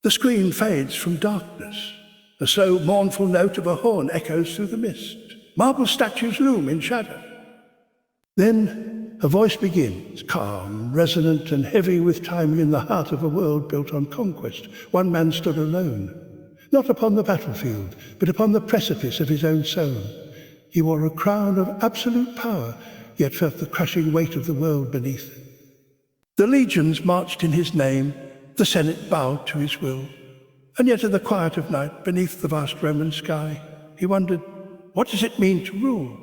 The screen fades from darkness. The slow, mournful note of a horn echoes through the mist. Marble statues loom in shadow. Then a voice begins, calm, resonant, and heavy with timing in the heart of a world built on conquest. One man stood alone, not upon the battlefield, but upon the precipice of his own soul. He wore a crown of absolute power, yet felt the crushing weight of the world beneath him. The legions marched in his name, the Senate bowed to his will, and yet in the quiet of night, beneath the vast Roman sky, he wondered, what does it mean to rule?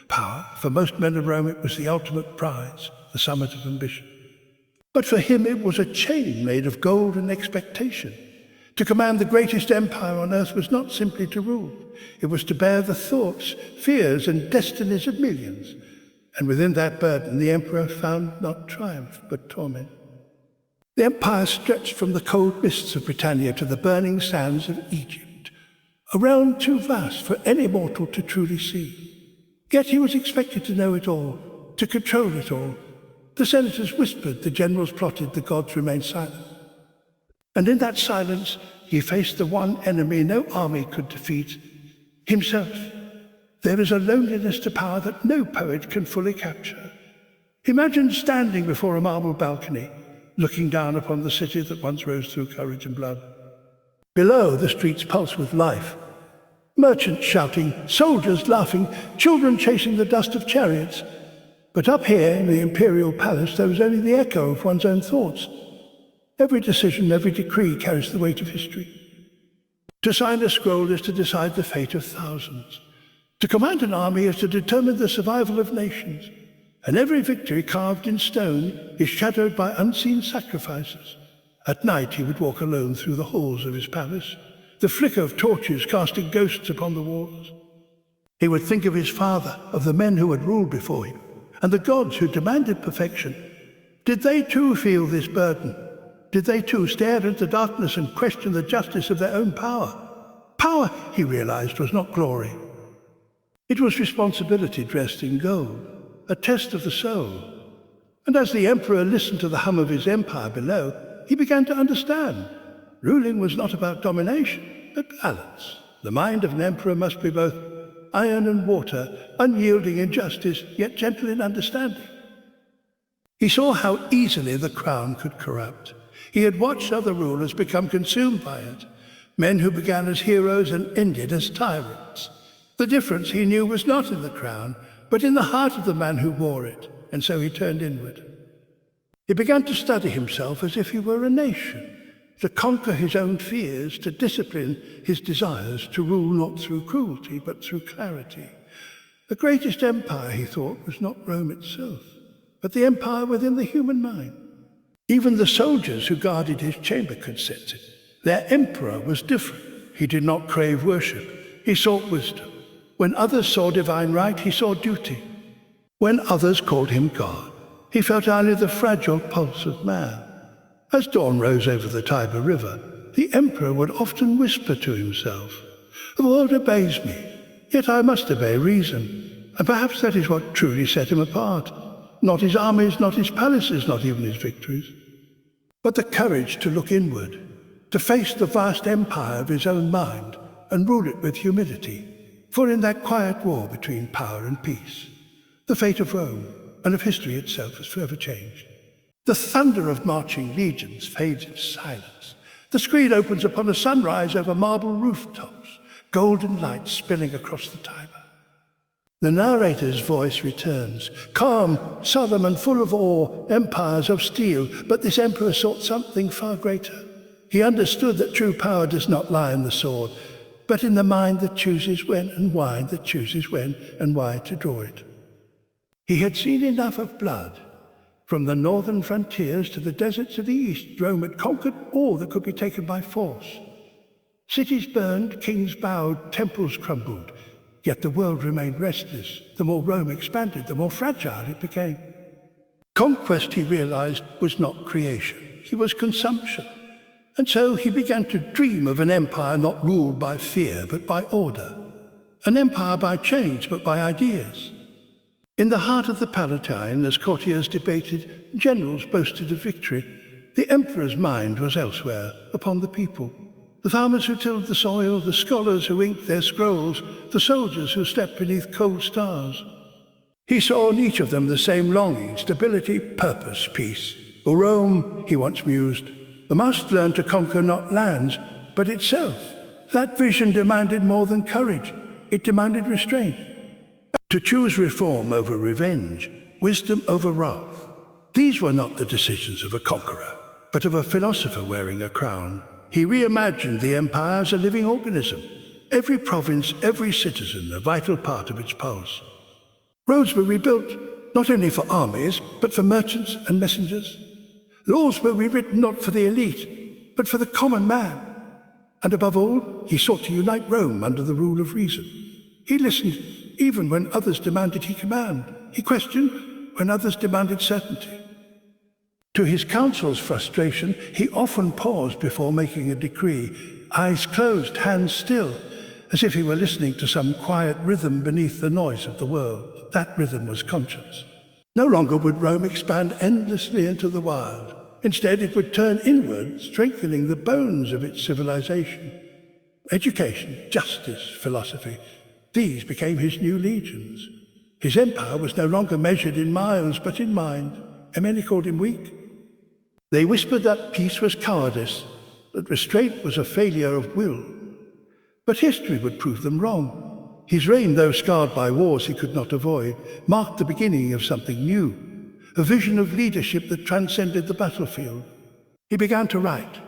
Power, for most men of Rome, it was the ultimate prize, the summit of ambition. But for him it was a chain made of gold and expectation. To command the greatest empire on earth was not simply to rule. It was to bear the thoughts, fears, and destinies of millions. And within that burden, the emperor found not triumph, but torment. The empire stretched from the cold mists of Britannia to the burning sands of Egypt, a realm too vast for any mortal to truly see. Yet he was expected to know it all, to control it all. The senators whispered, the generals plotted, the gods remained silent. And in that silence, he faced the one enemy no army could defeat, himself. There is a loneliness to power that no poet can fully capture. Imagine standing before a marble balcony, looking down upon the city that once rose through courage and blood. Below, the streets pulse with life. Merchants shouting, soldiers laughing, children chasing the dust of chariots. But up here in the imperial palace, there was only the echo of one's own thoughts. Every decision, every decree carries the weight of history. To sign a scroll is to decide the fate of thousands. To command an army is to determine the survival of nations. And every victory carved in stone is shadowed by unseen sacrifices. At night he would walk alone through the halls of his palace, the flicker of torches casting ghosts upon the walls. He would think of his father, of the men who had ruled before him, and the gods who demanded perfection. Did they too feel this burden? Did they too stare into darkness and question the justice of their own power? Power, he realized, was not glory. It was responsibility dressed in gold, a test of the soul. And as the emperor listened to the hum of his empire below, he began to understand. Ruling was not about domination, but balance. The mind of an emperor must be both iron and water, unyielding in justice, yet gentle in understanding. He saw how easily the crown could corrupt. He had watched other rulers become consumed by it, men who began as heroes and ended as tyrants. The difference, he knew, was not in the crown, but in the heart of the man who wore it, and so he turned inward. He began to study himself as if he were a nation, to conquer his own fears, to discipline his desires, to rule not through cruelty, but through clarity. The greatest empire, he thought, was not Rome itself, but the empire within the human mind. Even the soldiers who guarded his chamber could sense it. Their emperor was different. He did not crave worship. He sought wisdom. When others saw divine right, he saw duty. When others called him God, he felt only the fragile pulse of man. As dawn rose over the Tiber River, the emperor would often whisper to himself, "The world obeys me, yet I must obey reason." And perhaps that is what truly set him apart. Not his armies, not his palaces, not even his victories, but the courage to look inward, to face the vast empire of his own mind and rule it with humility. For in that quiet war between power and peace, the fate of Rome and of history itself was forever changed. The thunder of marching legions fades in silence. The screen opens upon a sunrise over marble rooftops, golden light spilling across the Tiber. The narrator's voice returns, calm, solemn, and full of awe, empires of steel, but this emperor sought something far greater. He understood that true power does not lie in the sword, but in the mind that chooses when and why, that chooses when and why to draw it. He had seen enough of blood. From the northern frontiers to the deserts of the east, Rome had conquered all that could be taken by force. Cities burned, kings bowed, temples crumbled, yet the world remained restless. The more Rome expanded, the more fragile it became. Conquest, he realized, was not creation. It was consumption. And so he began to dream of an empire not ruled by fear, but by order. An empire by change, but by ideas. In the heart of the Palatine, as courtiers debated, generals boasted of victory. The emperor's mind was elsewhere, upon the people. The farmers who tilled the soil, the scholars who inked their scrolls, the soldiers who slept beneath cold stars. He saw in each of them the same longing, stability, purpose, peace. For Rome, he once mused, must learn to conquer not lands, but itself. That vision demanded more than courage. It demanded restraint. To choose reform over revenge, wisdom over wrath. These were not the decisions of a conqueror, but of a philosopher wearing a crown. He reimagined the empire as a living organism. Every province, every citizen, a vital part of its pulse. Roads were rebuilt, not only for armies, but for merchants and messengers. Laws were rewritten not for the elite, but for the common man. And above all, he sought to unite Rome under the rule of reason. He listened even when others demanded he command. He questioned when others demanded certainty. To his council's frustration, he often paused before making a decree, eyes closed, hands still, as if he were listening to some quiet rhythm beneath the noise of the world. That rhythm was conscience. No longer would Rome expand endlessly into the wild. Instead, it would turn inward, strengthening the bones of its civilization. Education, justice, philosophy, these became his new legions. His empire was no longer measured in miles, but in mind. And many called him weak. They whispered that peace was cowardice, that restraint was a failure of will. But history would prove them wrong. His reign, though scarred by wars he could not avoid, marked the beginning of something new, a vision of leadership that transcended the battlefield. He began to write,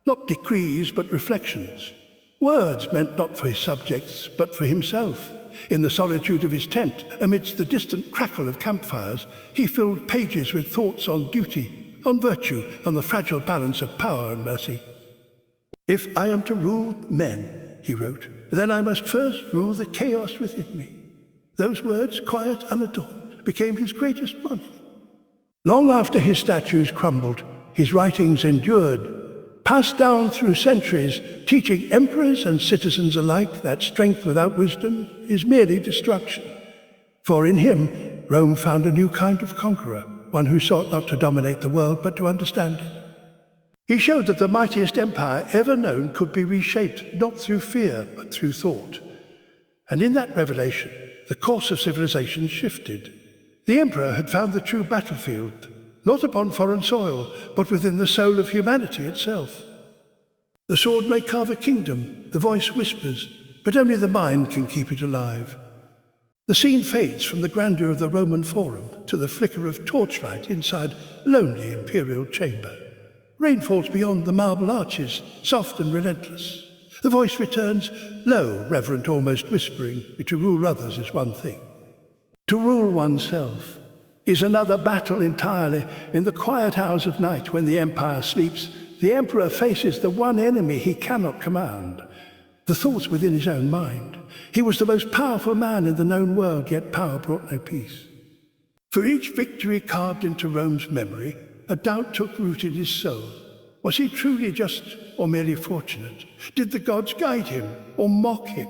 not decrees, but reflections. Words meant not for his subjects, but for himself. In the solitude of his tent, amidst the distant crackle of campfires, he filled pages with thoughts on duty, on virtue, on the fragile balance of power and mercy. If I am to rule men, he wrote, then I must first rule the chaos within me. Those words, quiet, unadorned, became his greatest money. Long after his statues crumbled, his writings endured, passed down through centuries, teaching emperors and citizens alike that strength without wisdom is merely destruction. For in him, Rome found a new kind of conqueror, one who sought not to dominate the world, but to understand it. He showed that the mightiest empire ever known could be reshaped, not through fear, but through thought. And in that revelation, the course of civilization shifted. The emperor had found the true battlefield, not upon foreign soil, but within the soul of humanity itself. The sword may carve a kingdom, the voice whispers, but only the mind can keep it alive. The scene fades from the grandeur of the Roman Forum to the flicker of torchlight inside lonely imperial chamber. Rain falls beyond the marble arches, soft and relentless. The voice returns, low, reverent, almost whispering, to rule others is one thing. To rule oneself is another battle entirely. In the quiet hours of night when the empire sleeps, the emperor faces the one enemy he cannot command, the thoughts within his own mind. He was the most powerful man in the known world, yet power brought no peace. For each victory carved into Rome's memory, a doubt took root in his soul. Was he truly just or merely fortunate? Did the gods guide him or mock him?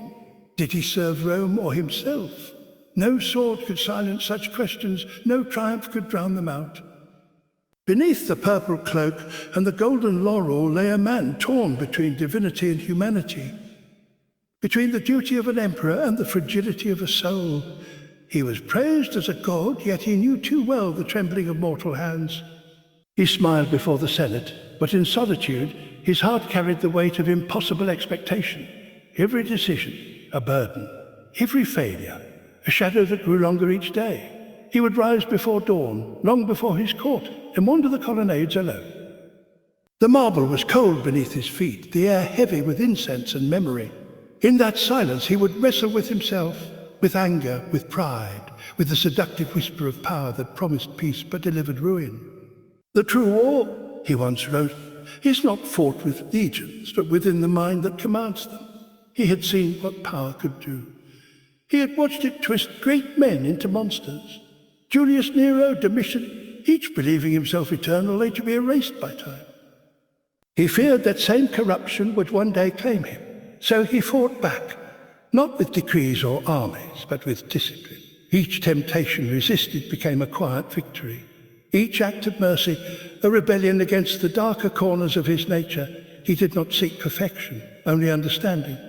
Did he serve Rome or himself? No sword could silence such questions, no triumph could drown them out. Beneath the purple cloak and the golden laurel lay a man torn between divinity and humanity, between the duty of an emperor and the fragility of a soul. He was praised as a god, yet he knew too well the trembling of mortal hands. He smiled before the Senate, but in solitude his heart carried the weight of impossible expectation. Every decision, a burden. Every failure, a shadow that grew longer each day. He would rise before dawn, long before his court, and wander the colonnades alone. The marble was cold beneath his feet, the air heavy with incense and memory. In that silence he would wrestle with himself, with anger, with pride, with the seductive whisper of power that promised peace but delivered ruin. The true war, he once wrote, is not fought with legions, but within the mind that commands them. He had seen what power could do. He had watched it twist great men into monsters. Julius Nero, Domitian, each believing himself eternal, only to be erased by time. He feared that same corruption would one day claim him. So he fought back, not with decrees or armies, but with discipline. Each temptation resisted became a quiet victory. Each act of mercy, a rebellion against the darker corners of his nature. He did not seek perfection, only understanding.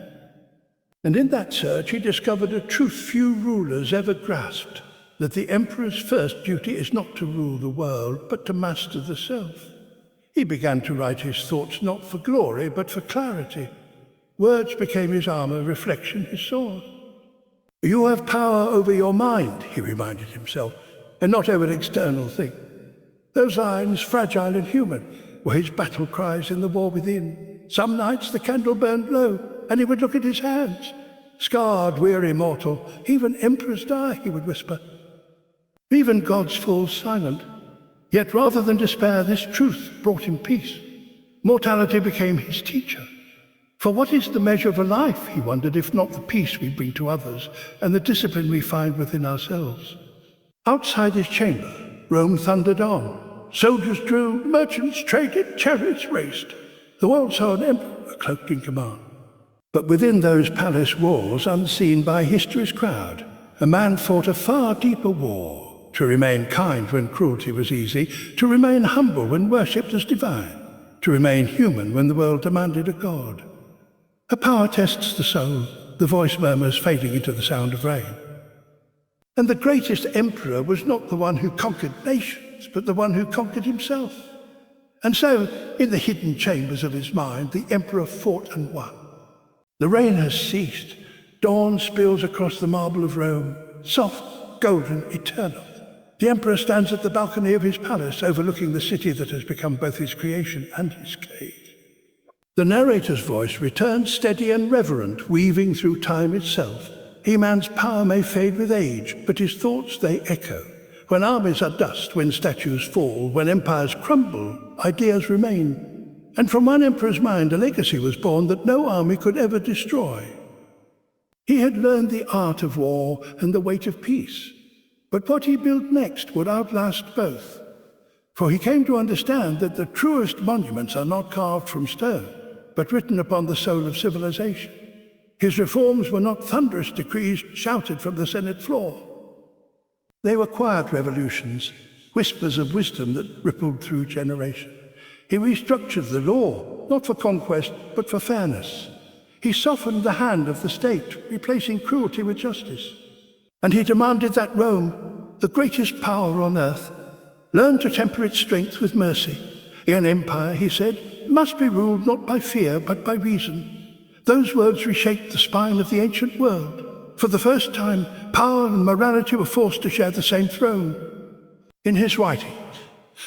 And in that search he discovered a truth few rulers ever grasped, that the emperor's first duty is not to rule the world, but to master the self. He began to write his thoughts not for glory, but for clarity. Words became his armor, reflection his sword. You have power over your mind, he reminded himself, and not over external things. Those lines, fragile and human, were his battle cries in the war within. Some nights the candle burned low, and he would look at his hands. Scarred, weary mortal, even emperors die, he would whisper. Even gods fall silent. Yet rather than despair, this truth brought him peace. Mortality became his teacher. For what is the measure of a life, he wondered, if not the peace we bring to others and the discipline we find within ourselves? Outside his chamber, Rome thundered on. Soldiers drew, merchants traded, chariots raced. The world saw an emperor cloaked in command. But within those palace walls, unseen by history's crowd, a man fought a far deeper war. To remain kind when cruelty was easy, to remain humble when worshipped as divine, to remain human when the world demanded a god. A power tests the soul, the voice murmurs fading into the sound of rain. And the greatest emperor was not the one who conquered nations, but the one who conquered himself. And so, in the hidden chambers of his mind, the emperor fought and won. The rain has ceased. Dawn spills across the marble of Rome, soft, golden, eternal. The emperor stands at the balcony of his palace, overlooking the city that has become both his creation and his cage. The narrator's voice returns steady and reverent, weaving through time itself. He-Man's power may fade with age, but his thoughts they echo. When armies are dust, when statues fall, when empires crumble, ideas remain. And from one emperor's mind a legacy was born that no army could ever destroy. He had learned the art of war and the weight of peace. But what he built next would outlast both. For he came to understand that the truest monuments are not carved from stone, but written upon the soul of civilization. His reforms were not thunderous decrees shouted from the Senate floor. They were quiet revolutions, whispers of wisdom that rippled through generations. He restructured the law, not for conquest, but for fairness. He softened the hand of the state, replacing cruelty with justice. And he demanded that Rome, the greatest power on earth, learn to temper its strength with mercy. An empire, he said, must be ruled not by fear, but by reason. Those words reshaped the spine of the ancient world. For the first time, power and morality were forced to share the same throne. In his writings,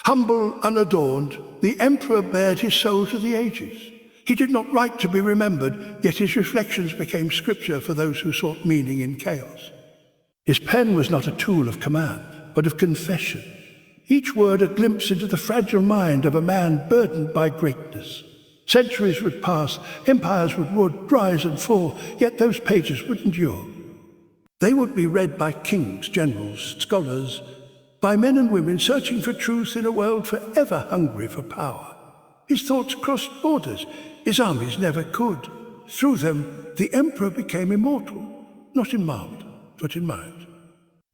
humble, unadorned, the emperor bared his soul to the ages. He did not write to be remembered, yet his reflections became scripture for those who sought meaning in chaos. His pen was not a tool of command, but of confession. Each word a glimpse into the fragile mind of a man burdened by greatness. Centuries would pass, empires would rise and fall, yet those pages would endure. They would be read by kings, generals, scholars, by men and women searching for truth in a world forever hungry for power. His thoughts crossed borders. His armies never could. Through them, the emperor became immortal, not in marble, but in mind.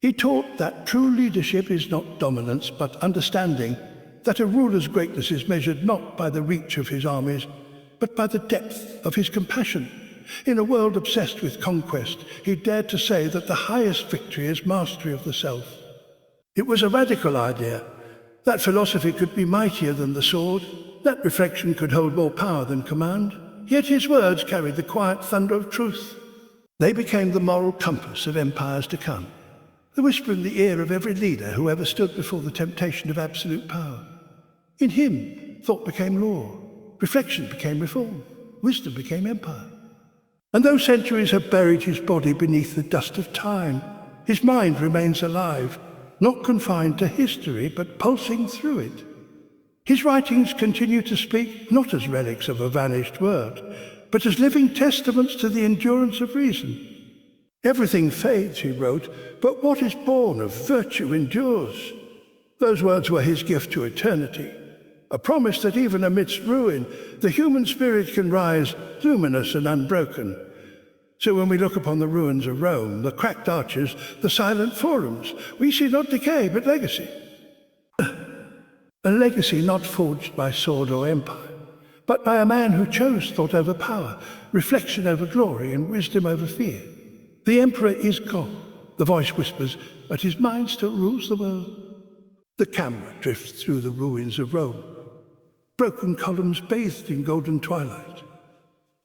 He taught that true leadership is not dominance, but understanding, that a ruler's greatness is measured not by the reach of his armies, but by the depth of his compassion. In a world obsessed with conquest, he dared to say that the highest victory is mastery of the self. It was a radical idea. That philosophy could be mightier than the sword. That reflection could hold more power than command. Yet his words carried the quiet thunder of truth. They became the moral compass of empires to come, the whisper in the ear of every leader who ever stood before the temptation of absolute power. In him, thought became law, reflection became reform, wisdom became empire. And though centuries have buried his body beneath the dust of time, his mind remains alive, not confined to history, but pulsing through it. His writings continue to speak not as relics of a vanished world, but as living testaments to the endurance of reason. Everything fades, he wrote, but what is born of virtue endures. Those words were his gift to eternity, a promise that even amidst ruin, the human spirit can rise luminous and unbroken. So when we look upon the ruins of Rome, the cracked arches, the silent forums, we see not decay but legacy. a legacy not forged by sword or empire, but by a man who chose thought over power, reflection over glory, and wisdom over fear. The emperor is gone, the voice whispers, but his mind still rules the world. The camera drifts through the ruins of Rome, broken columns bathed in golden twilight.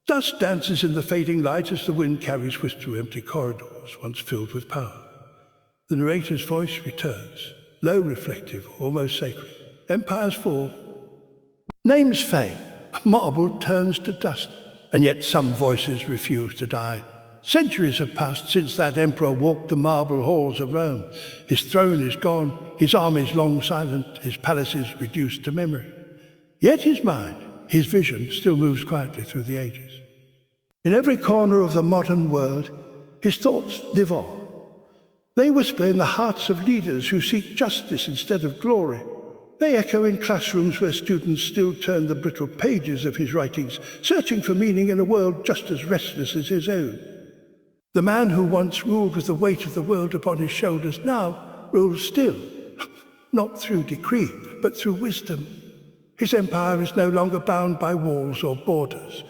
Dust dances in the fading light as the wind carries whisk through empty corridors once filled with power. The narrator's voice returns, low, reflective, almost sacred. Empires fall. Names fade. Marble turns to dust. And yet some voices refuse to die. Centuries have passed since that emperor walked the marble halls of Rome. His throne is gone, his armies long silent, his palaces reduced to memory. Yet his mind, his vision, still moves quietly through the ages. In every corner of the modern world, his thoughts live on. They whisper in the hearts of leaders who seek justice instead of glory. They echo in classrooms where students still turn the brittle pages of his writings, searching for meaning in a world just as restless as his own. The man who once ruled with the weight of the world upon his shoulders now rules still, not through decree, but through wisdom. His empire is no longer bound by walls or borders.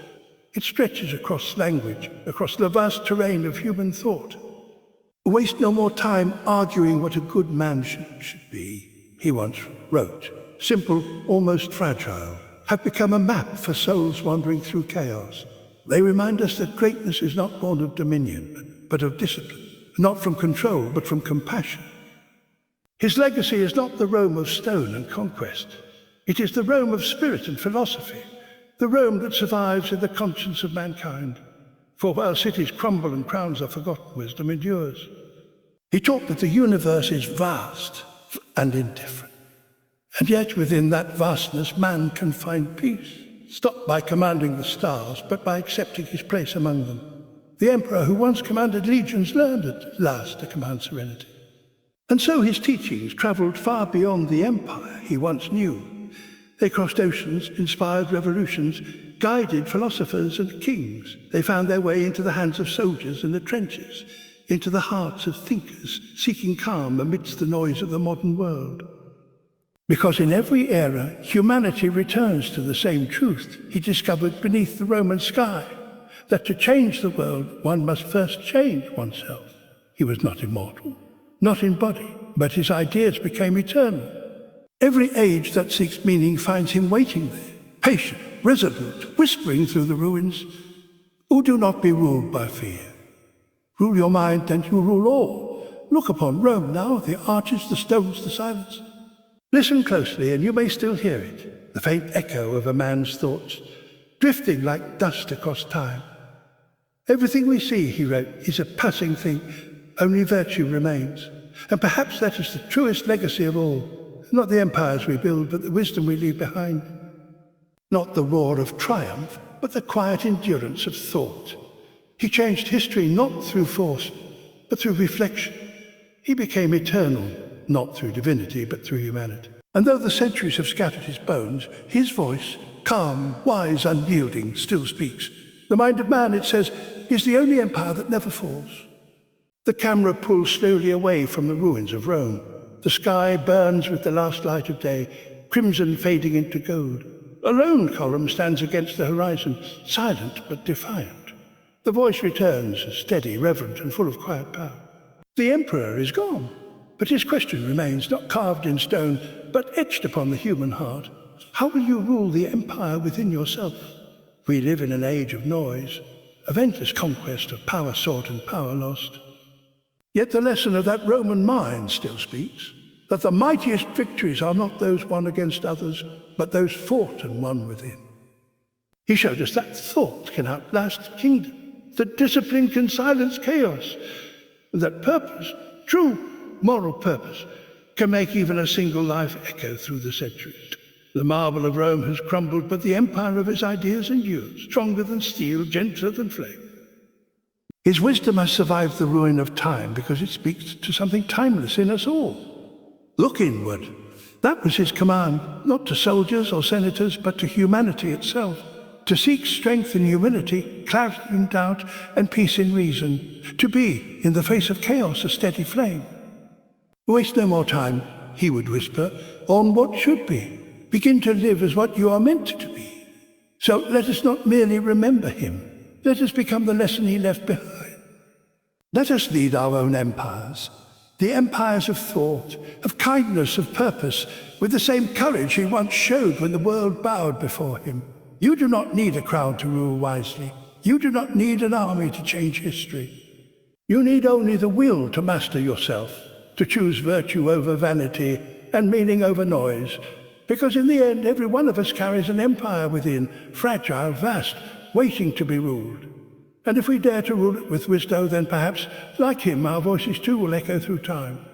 It stretches across language, across the vast terrain of human thought. Waste no more time arguing what a good man should be, he once wrote. Simple, almost fragile, have become a map for souls wandering through chaos. They remind us that greatness is not born of dominion, but of discipline, not from control, but from compassion. His legacy is not the Rome of stone and conquest. It is the Rome of spirit and philosophy, the Rome that survives in the conscience of mankind. For while cities crumble and crowns are forgotten, wisdom endures. He taught that the universe is vast and indifferent. And yet within that vastness, man can find peace, not by commanding the stars, but by accepting his place among them. The emperor who once commanded legions learned at last to command serenity. And so his teachings traveled far beyond the empire he once knew. They crossed oceans, inspired revolutions, guided philosophers and kings. They found their way into the hands of soldiers in the trenches, into the hearts of thinkers seeking calm amidst the noise of the modern world. Because in every era, humanity returns to the same truth he discovered beneath the Roman sky, that to change the world, one must first change oneself. He was not immortal, not in body, but his ideas became eternal. Every age that seeks meaning finds him waiting there, patient, resolute, whispering through the ruins. Oh, do not be ruled by fear. Rule your mind, and you rule all. Look upon Rome now, the arches, the stones, the silence. Listen closely, and you may still hear it, the faint echo of a man's thoughts, drifting like dust across time. Everything we see, he wrote, is a passing thing. Only virtue remains. And perhaps that is the truest legacy of all. Not the empires we build, but the wisdom we leave behind. Not the roar of triumph, but the quiet endurance of thought. He changed history not through force, but through reflection. He became eternal, not through divinity, but through humanity. And though the centuries have scattered his bones, his voice, calm, wise, unyielding, still speaks. The mind of man, it says, is the only empire that never falls. The camera pulls slowly away from the ruins of Rome. The sky burns with the last light of day, crimson fading into gold. A lone column stands against the horizon, silent but defiant. The voice returns, steady, reverent, and full of quiet power. The emperor is gone, but his question remains, not carved in stone, but etched upon the human heart. How will you rule the empire within yourself? We live in an age of noise, of endless conquest, of power sought and power lost. Yet the lesson of that Roman mind still speaks, that the mightiest victories are not those won against others, but those fought and won within. He showed us that thought can outlast the kingdom, that discipline can silence chaos, and that purpose, true moral purpose, can make even a single life echo through the centuries. The marble of Rome has crumbled, but the empire of his ideas endures, stronger than steel, gentler than flame. His wisdom has survived the ruin of time because it speaks to something timeless in us all. Look inward. That was his command, not to soldiers or senators, but to humanity itself. To seek strength in humility, clarity in doubt, and peace in reason. To be, in the face of chaos, a steady flame. Waste no more time, he would whisper, on what should be. Begin to live as what you are meant to be. So let us not merely remember him. Let us become the lesson he left behind. Let us lead our own empires, the empires of thought, of kindness, of purpose, with the same courage he once showed when the world bowed before him. You do not need a crown to rule wisely. You do not need an army to change history. You need only the will to master yourself, to choose virtue over vanity and meaning over noise, because in the end every one of us carries an empire within, fragile, vast, waiting to be ruled. And if we dare to rule it with wisdom, then perhaps, like him, our voices too will echo through time.